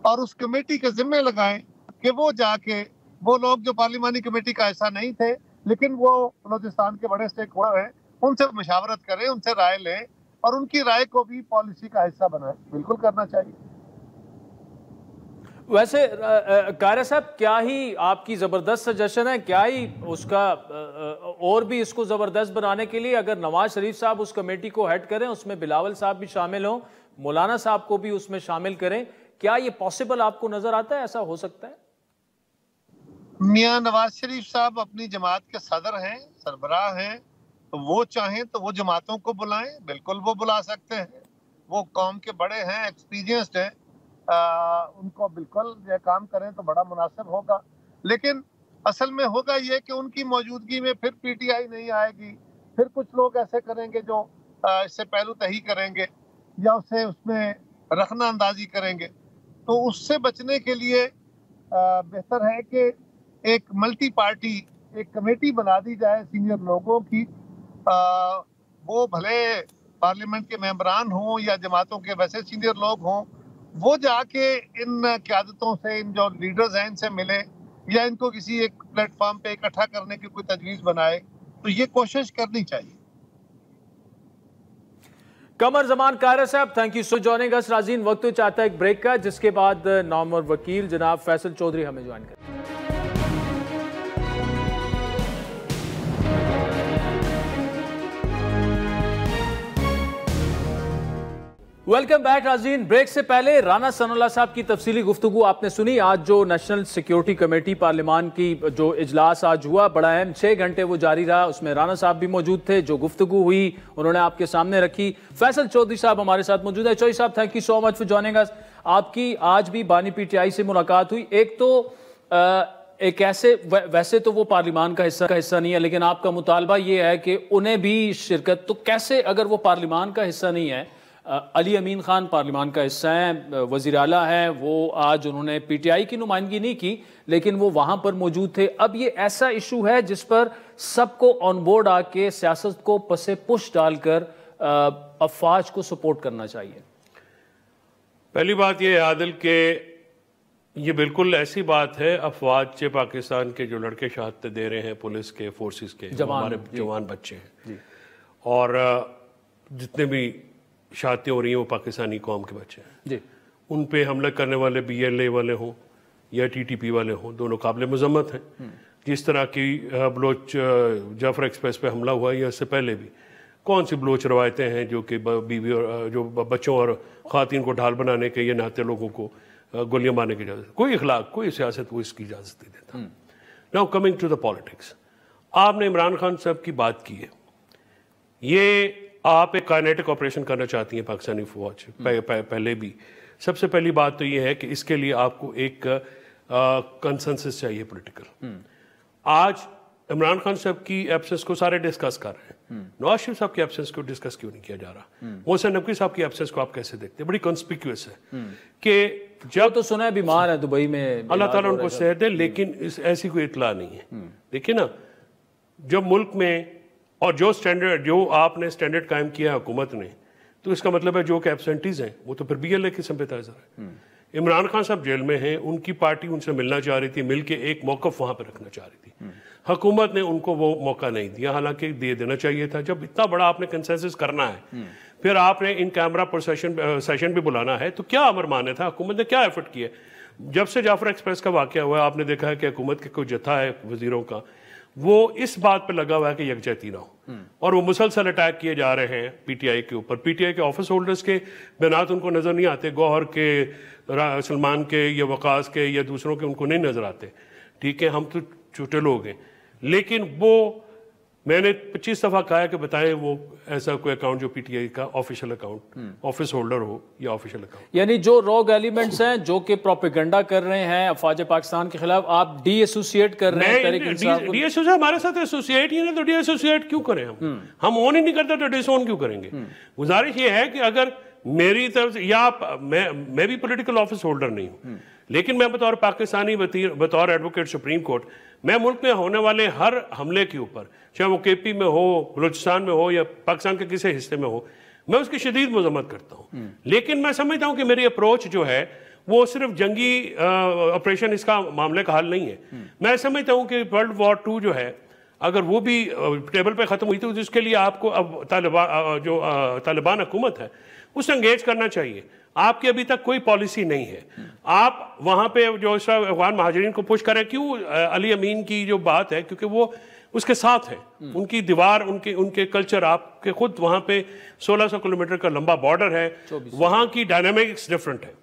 और उस कमेटी के जिम्मे लगाएं कि वो जाके वो लोग जो पार्लिमानी कमेटी का हिस्सा नहीं थे लेकिन वो बलोचिस्तान के बड़े स्टेक होल्डर हैं, उनसे मुशावरत करें, उनसे राय लें और उनकी राय को भी पॉलिसी का हिस्सा बनाएं। बिल्कुल करना चाहिए। वैसे कायरा साहब, क्या ही आपकी जबरदस्त सजेशन है, क्या ही उसका और भी इसको जबरदस्त बनाने के लिए अगर नवाज शरीफ साहब उस कमेटी को हेड करें, उसमें बिलावल साहब भी शामिल हों, मौलाना साहब को भी उसमें शामिल करें, क्या ये पॉसिबल आपको नजर आता है? ऐसा हो सकता है? मियां नवाज शरीफ साहब अपनी जमात के सदर हैं, सरबराह हैं, तो वो चाहें तो वो जमातों को बुलाएं, बिल्कुल वो बुला सकते हैं। वो कौम के बड़े हैं, एक्सपीरियंस्ड हैं, उनको बिल्कुल ये काम करें तो बड़ा मुनासिब होगा। लेकिन असल में होगा ये कि उनकी मौजूदगी में फिर पीटीआई नहीं आएगी, फिर कुछ लोग ऐसे करेंगे जो इससे पहलू तही करेंगे या उसे उसमें रखना अंदाजी करेंगे। तो उससे बचने के लिए बेहतर है कि एक मल्टी पार्टी एक कमेटी बना दी जाए सीनियर लोगों की, वो भले पार्लियामेंट के मेंबरान हों या जमातों के वैसे सीनियर लोग हों, वो जाके इन क़यादतों से, इन जो लीडर्स हैं, इनसे मिले या इनको किसी एक प्लेटफॉर्म पे इकट्ठा करने की कोई तजवीज़ बनाए। तो ये कोशिश करनी चाहिए। कमर जमान कायरा साहब, thank you so joining us. राजीन, वक्त तो चाहता है एक ब्रेक का, जिसके बाद नामवर वकील जनाब फैसल चौधरी हमें ज्वाइन करें। Welcome back राजीन। ब्रेक से पहले राना सनाउल्लाह साहब की तफसीली गुफ्तगू आपने सुनी। आज जो नेशनल सिक्योरिटी कमेटी पार्लियामान की जो इजलास आज हुआ, बड़ा अहम 6 घंटे वो जारी रहा, उसमें राना साहब भी मौजूद थे। जो गुफ्तगू हुई उन्होंने आपके सामने रखी। फैसल चौधरी साहब हमारे साथ मौजूद है। चौधरी साहब, thank you so much for joining अस। आपकी आज भी बानी पीटीआई से मुलाकात हुई। एक तो एक ऐसे वैसे तो वो पार्लियामान का हिस्सा नहीं है, लेकिन आपका मुतालबा ये है कि उन्हें भी शिरकत, तो कैसे अगर वो पार्लियामान का हिस्सा नहीं है, अली अमीन खान पार्लियामान का हिस्सा है, वज़ीर आला हैं, वो आज उन्होंने पीटीआई की नुमाइंदगी नहीं की लेकिन वो वहां पर मौजूद थे। अब ये ऐसा इशू है जिस पर सबको ऑन बोर्ड आके सियासत को पसे पुश डालकर अफवाज को सपोर्ट करना चाहिए। पहली बात ये आदिल के ये बिल्कुल ऐसी बात है, अफवाज से पाकिस्तान के जो लड़के शहादत दे रहे हैं, पुलिस के, फोर्सेस के, हमारे जवान बच्चे हैं, और जितने भी शहादतें हो रही हैं वो पाकिस्तानी कौम के बच्चे हैं जी। उन पे हमला करने वाले BLA वाले हों या TTP वाले हों, दोनों काबिल मजम्मत हैं। जिस तरह की बलोच जाफर एक्सप्रेस पे हमला हुआ या इससे पहले भी कौन सी बलोच रवायतें हैं जो कि बीवी और जो बच्चों और ख़वातीन को ढाल बनाने के या नहाते लोगों को गोलियां मारने की इजाज़त, कोई इखलाक, कोई सियासत वो इसकी इजाज़त नहीं देता। Now coming to the politics, आपने इमरान खान साहब की बात की है, ये आप एक काइनेटिक ऑपरेशन करना चाहती हैं पाकिस्तानी फौज पहले भी। सबसे पहली बात तो ये है कि इसके लिए आपको एक कंसेंसस चाहिए पॉलिटिकल। आज इमरान खान साहब की एब्सेंस को सारे डिस्कस कर रहे हैं, नवाज शरीफ साहब की एब्सेंस को डिस्कस क्यों नहीं किया जा रहा? मोहसिन नकवी साहब की एब्सेंस को आप कैसे देखते हैं? बड़ी कॉन्स्पिक्यूअस है कि जब तो सुना है बीमार है दुबई में, अल्लाह ताला उनको सेहत दे, लेकिन ऐसी कोई इतला नहीं है। देखिए ना, जब मुल्क में और जो आपने स्टैंडर्ड कायम किया है हुकूमत ने, तो इसका मतलब है जो कि एब्सेंटीज हैं वो तो फिर BLA की सिंपैथाइजर है। इमरान खान साहब जेल में हैं, उनकी पार्टी उनसे मिलना चाह रही थी, मिल के एक मौक़िफ़ वहाँ पर रखना चाह रही थी, हुकूमत ने उनको वो मौका नहीं दिया, हालांकि दे देना चाहिए था। जब इतना बड़ा आपने कंसेंसस करना है, फिर आपने इन कैमरा पर सेशन भी बुलाना है, तो क्या अमर माने था? हुकूमत ने क्या एफर्ट किया? जब से जाफर एक्सप्रेस का वाक़या हुआ, आपने देखा है कि हुकूमत के कोई जत्था है वजीरों का, वो इस बात पर लगा हुआ है कि यकजहती ना हो, और वो मुसलसल अटैक किए जा रहे हैं पीटीआई के ऊपर। पीटीआई के ऑफिस होल्डर्स के बयानात उनको नजर नहीं आते, गौहर के, सलमान के या वकास के या दूसरों के उनको नहीं नजर आते। ठीक है, हम तो छोटे लोग हैं, लेकिन वो मैंने 25 दफा कहा कि बताएं वो ऐसा कोई अकाउंट जो पीटीआई का ऑफिशियल अकाउंट, ऑफिस होल्डर हो या ऑफिशियल अकाउंट। यानी जो रोग एलिमेंट्स हैं जो कि प्रोपेगेंडा कर रहे हैं अफवाज पाकिस्तान के खिलाफ, आप डी एसोसिएट कर रहे हैं तहरीक इंसाफ को। डी एसोसिएट हमारे साथ एसोसिएट ही नहीं, तो डी एसोसिएट क्यों करें हम ओन ही नहीं करते तो डिसओन क्यों करेंगे। गुजारिश ये है कि अगर मेरी तरफ से, या मैं भी पॉलिटिकल ऑफिस होल्डर नहीं हूं, लेकिन मैं बतौर पाकिस्तानी बतौर एडवोकेट सुप्रीम कोर्ट, मैं मुल्क में होने वाले हर हमले के ऊपर, चाहे वो केपी में हो, बलूचिस्तान में हो या पाकिस्तान के किसी हिस्से में हो, मैं उसकी शदीद मजम्मत करता हूं। लेकिन मैं समझता हूं कि मेरी अप्रोच जो है वो सिर्फ जंगी ऑपरेशन इसका मामले का हल नहीं है। मैं समझता हूं कि वर्ल्ड वॉर 2 जो है, अगर वो भी टेबल पे खत्म हुई तो उसके लिए आपको अब तालिबान हुकूमत है उससे एंगेज करना चाहिए। आपकी अभी तक कोई पॉलिसी नहीं है। आप वहां पे जो अफगान महाजरीन को पुश करें, क्यों अली अमीन की जो बात है, क्योंकि वो उसके साथ है, उनकी दीवार, उनके कल्चर, आपके खुद वहां पे 1600 किलोमीटर का लंबा बॉर्डर है, वहां की डायनामिक्स डिफरेंट है।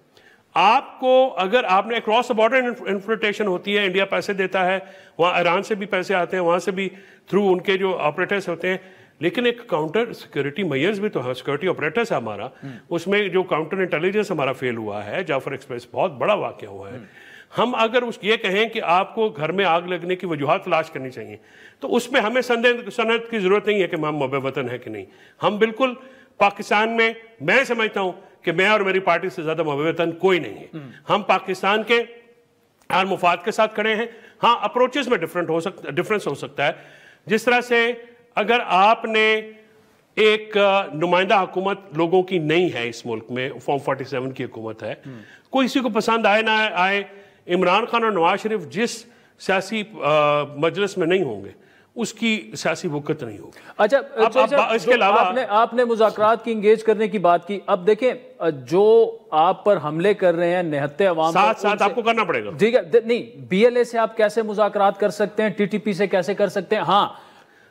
आपको अगर आपने क्रॉस बॉर्डर इन्फ्लिटेशन होती है, इंडिया पैसे देता है, वहां ईरान से भी पैसे आते हैं, वहां से भी थ्रू उनके जो ऑपरेटर्स होते हैं, लेकिन एक काउंटर सिक्योरिटी मेयर्स भी तो है, सिक्योरिटी ऑपरेटर्स है हमारा, उसमें जो काउंटर इंटेलिजेंस हमारा फेल हुआ है, जाफर एक्सप्रेस बहुत बड़ा वाकया हुआ है। हम अगर ये कहें कि आपको घर में आग लगने की वजूहत तलाश करनी चाहिए, तो उसमें हमें सनद की जरूरत नहीं है कि हम मुहब्ब वतन है कि नहीं। हम बिल्कुल पाकिस्तान में, मैं समझता हूं कि मैं और मेरी पार्टी से ज्यादा मुहब्ब वतन कोई नहीं है। हम पाकिस्तान के हर मुफाद के साथ खड़े हैं। हाँ, अप्रोचेस में डिफरेंस हो सकता है। जिस तरह से अगर आपने एक नुमाइंदा हुकूमत लोगों की नहीं है इस मुल्क में, फॉर्म 47 की हुकूमत है, कोई किसी को पसंद आए ना आए, इमरान खान और नवाज शरीफ जिस सियासी मजलिस में नहीं होंगे उसकी सियासी वक़्त नहीं होगी। अच्छा, इसके अलावा आपने मुज़ाकरात की इंगेज करने की बात की। अब देखें, जो आप पर हमले कर रहे हैं निहत्ते अवाम, साथ आपको करना पड़ेगा। ठीक है, नहीं, बीएलए से आप कैसे मुज़ाकरात कर सकते हैं, टीटीपी से कैसे कर सकते हैं? हाँ,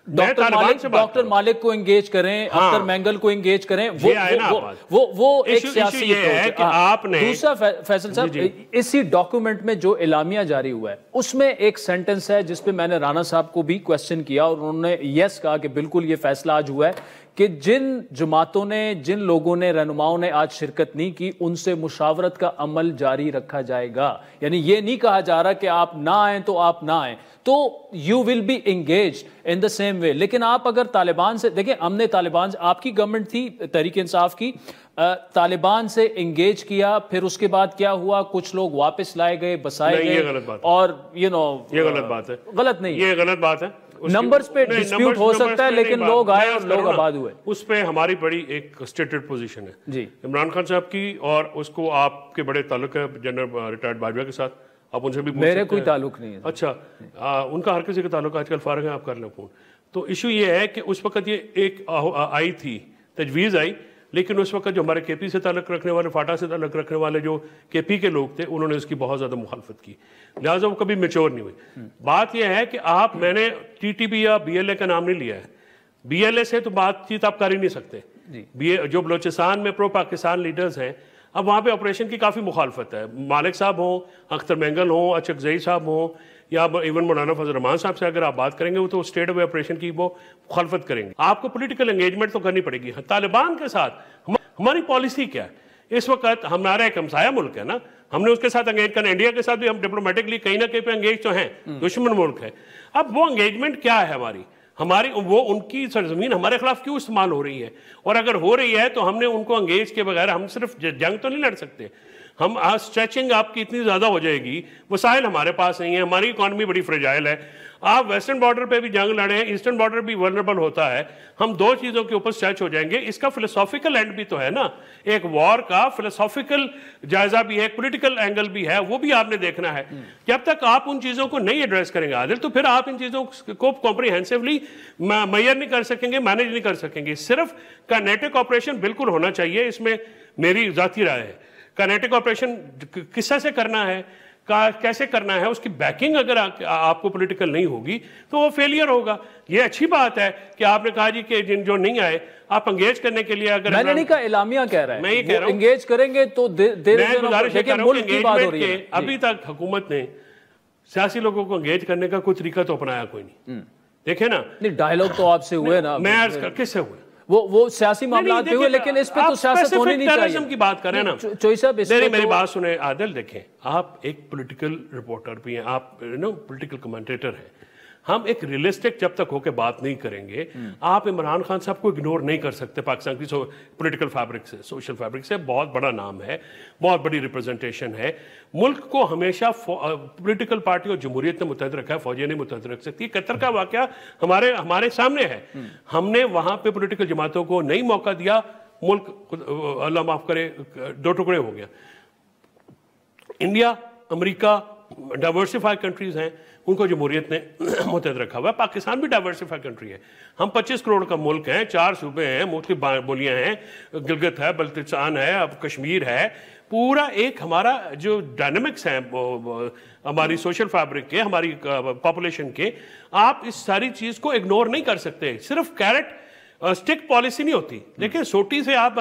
डॉक्टर मालिक को एंगेज करें, अख्तर मैंगल को एंगेज करें, वो एक सियासी है कि आपने। दूसरा फैसल साहब, इसी डॉक्यूमेंट में जो एलामिया जारी हुआ है उसमें एक सेंटेंस है जिसपे मैंने राणा साहब को भी क्वेश्चन किया और उन्होंने यस कहा कि बिल्कुल ये फैसला आज हुआ है कि जिन जमातों ने, जिन लोगों ने, रहनुमाओं ने आज शिरकत नहीं की, उनसे मुशावरत का अमल जारी रखा जाएगा। यानी ये नहीं कहा जा रहा कि आप ना आए तो आप ना आए, तो you will be engage in the same way. लेकिन आप अगर तालिबान से, देखिए हमने तालिबान, आपकी गवर्नमेंट थी तहरीक इंसाफ की, तालिबान से एंगेज किया, फिर उसके बाद क्या हुआ, कुछ लोग वापस लाए गए, बसाए गए, और ये गलत बात है, गलत नहीं, ये गलत बात है। नंबर्स पे डिस्प्यूट हो सकता है, लेकिन लोग आए और लोग आबाद हुए। उस पे हमारी बड़ी एक स्टेटेड पोजीशन है जी, इमरान खान साहब की, और उसको आपके बड़े ताल्लुक है जनरल रिटायर्ड बाजवा के साथ, आप उनसे भी पूछ सकते हैं। मेरे कोई ताल्लुक नहीं है। अच्छा, उनका हर किसी का ताल्लुक, आजकल फारग है, आप कर लें फोन। तो इशू ये है कि उस वक्त ये एक आई थी, तजवीज़ आई, लेकिन उस वक्त जो हमारे केपी से ताल्लुक रखने वाले, फाटा से ताल्लुक रखने वाले जो केपी के लोग थे, उन्होंने उसकी बहुत ज़्यादा मुखालफत की, लिहाजा वो कभी मैच्योर नहीं हुई। बात यह है कि मैंने टीटीपी या बीएलए का नाम नहीं लिया है। बीएलए से तो बातचीत आप कर ही नहीं सकते। जो बलोचिस्तान में प्रो पाकिस्तान लीडर्स हैं, अब वहाँ पे ऑपरेशन की काफ़ी मुखालफत है। मालिक साहब हों, अख्तर मैंगल हों, अचकजई साहब हों, या इवन मौलाना फजल रहमान साहब से अगर आप बात करेंगे, वो तो स्टेट ऑफ ऑपरेशन की वो मुखालफत करेंगे। आपको पॉलिटिकल एंगेजमेंट तो करनी पड़ेगी। तालिबान के साथ हमारी पॉलिसी क्या है? इस वक्त हमारा एक हमसाया मुल्क है ना, हमने उसके साथ एंगेज करना। इंडिया के साथ भी हम डिप्लोमेटिकली कहीं ना कहीं पे एंगेज तो हैं, दुश्मन मुल्क है। अब वो एंगेजमेंट क्या है हमारी वो उनकी सरजमीन हमारे खिलाफ क्यों इस्तेमाल हो रही है? और अगर हो रही है तो हमने उनको एंगेज के बगैर हम सिर्फ जंग तो नहीं लड़ सकते। हम स्ट्रेचिंग आपकी इतनी ज़्यादा हो जाएगी, वसाइल हमारे पास नहीं है, हमारी इकॉनमी बड़ी फ्रेजाइल है। आप वेस्टर्न बॉर्डर पे भी जंग लड़े, ईस्टर्न बॉर्डर भी वल्नरेबल होता है, हम दो चीज़ों के ऊपर स्ट्रेच हो जाएंगे। इसका फिलोसॉफिकल एंड भी तो है ना, एक वॉर का फिलोसॉफिकल जायजा भी है, पॉलिटिकल एंगल भी है, वो भी आपने देखना है। जब तक आप उन चीज़ों को नहीं एड्रेस करेंगे आदिल, तो फिर आप इन चीज़ों को कॉम्प्रिहेंसिवली मेजर नहीं कर सकेंगे, मैनेज नहीं कर सकेंगे। सिर्फ काइनेटिक ऑपरेशन बिल्कुल होना चाहिए, इसमें मेरी ज़ाती राय है। काइनेटिक ऑपरेशन किस से करना है, कैसे करना है, उसकी बैकिंग अगर आपको पॉलिटिकल नहीं होगी तो वो फेलियर होगा। ये अच्छी बात है कि आपने कहा जी कि जिन जो नहीं आए आप एंगेज करने के लिए, अगर मैंने नहीं कहा, एलामिया कह रहा है, मैं ये कह रहा हूं एंगेज करेंगे तो अभी तक हुकूमत ने सियासी लोगों को एंगेज करने का कोई तरीका तो अपनाया कोई नहीं। देखे ना, नहीं डायलॉग तो आपसे हुए ना, मैं किससे हुए, वो सियासी मामला पे हुए, लेकिन इस पे तो सियासत होनी नहीं चाहिए। की बात करें ना, चोई साहब मेरी बात सुने आदिल, देखें आप एक पॉलिटिकल रिपोर्टर भी हैं, आप पॉलिटिकल कमेंटेटर हैं, हम एक रियलिस्टिक जब तक होकर बात नहीं करेंगे, आप इमरान खान साहब को इग्नोर नहीं कर सकते। पाकिस्तान की पॉलिटिकल फैब्रिक से, सोशल फैब्रिक से बहुत बड़ा नाम है, बहुत बड़ी रिप्रेजेंटेशन है। मुल्क को हमेशा पॉलिटिकल पार्टी और जमहूरियत ने मुतहद रखा है, फौजियत नहीं मुतहद रख सकती। कतर का वाकया हमारे सामने है। हमने वहां पे पॉलिटिकल जमातों को नहीं मौका दिया, मुल्क अल्लाह माफ करे दो टुकड़े हो गया। इंडिया, अमेरिका डाइवर्सिफाइड कंट्रीज हैं, उनको जमहूरियत ने मुतहद रखा हुआ है। पाकिस्तान भी डाइवर्सिफाइड कंट्री है। हम 25 करोड़ का मुल्क है, 4 सूबे हैं, मुख्तलिफ बोलियां हैं, गिलगित है, बल्तिस्तान है, अब कश्मीर है। पूरा एक हमारा जो डायनामिक्स हैं हमारी सोशल फैब्रिक के, हमारी पॉपुलेशन के, आप इस सारी चीज़ को इग्नोर नहीं कर सकते। सिर्फ कैरेट स्टिक पॉलिसी नहीं होती। देखिए सोटी से आप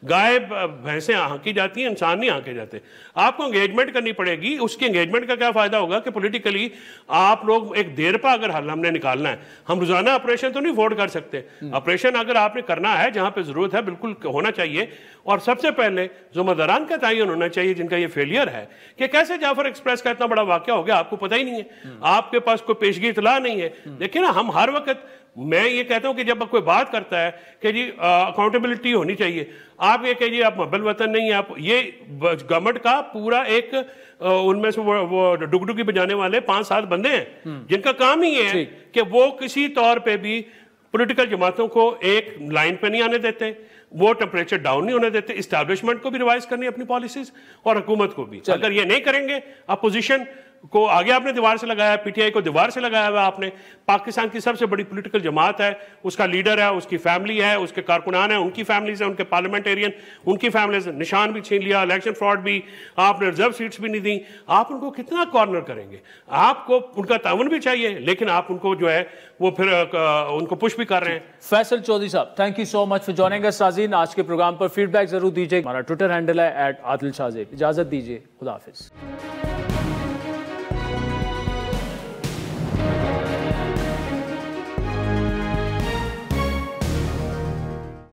गाय भैंसें हाँकी जाती हैं, इंसान नहीं हाँके जाते। आपको एंगेजमेंट करनी पड़ेगी। उसकी एंगेजमेंट का क्या फायदा होगा कि पॉलिटिकली आप लोग एक देर पर अगर हल हमने निकालना है, हम रोजाना ऑपरेशन तो नहीं अफोर्ड कर सकते। ऑपरेशन अगर आपने करना है जहां पे जरूरत है, बिल्कुल होना चाहिए। और सबसे पहले जिम्मेदारान का तयन होना चाहिए जिनका ये फेलियर है कि कैसे जाफर एक्सप्रेस का इतना बड़ा वाकया हो गया, आपको पता ही नहीं है, आपके पास कोई पेशगी इतला नहीं है। देखिए ना, हम हर वक्त, मैं ये कहता हूं कि जब कोई बात करता है कि जी अकाउंटेबिलिटी होनी चाहिए, आप ये कहिए आप महबल वतन नहीं है, आप ये गवर्नमेंट का पूरा एक उनमें से वो डुगडुगी बजाने वाले 5-7 बंदे हैं जिनका काम ही है कि वो किसी तौर पे भी पॉलिटिकल जमातों को एक लाइन पे नहीं आने देते, वो टेम्परेचर डाउन नहीं होने देते। इस्टेब्लिशमेंट को भी रिवाइज करनी अपनी पॉलिसीज और हुकूमत को भी। अगर ये नहीं करेंगे, अपोजिशन को आगे आपने दीवार से लगाया, पीटीआई को दीवार से लगाया हुआ आपने। पाकिस्तान की सबसे बड़ी पॉलिटिकल जमात है, उसका लीडर है, उसकी फैमिली है, उसके कारकुनान है, उनकी फैमिलीज है, उनके पार्लियामेंटेरियन, उनकी फैमिलीज, निशान भी छीन लिया, इलेक्शन फ्रॉड भी, आपने रिजर्व सीट्स भी नहीं दी। आप उनको कितना कॉर्नर करेंगे? आपको उनका ताउन भी चाहिए, लेकिन आप उनको जो है वो फिर उनको पुश भी कर रहे हैं। फैसल चौधरी साहब, thank you so much for joining us. साज़ीन, आज के प्रोग्राम पर फीडबैक जरूर दीजिए। हमारा ट्विटर हैंडल है @आदिल शाहज़ेब। इजाजत दीजिए, खुदा हाफिज।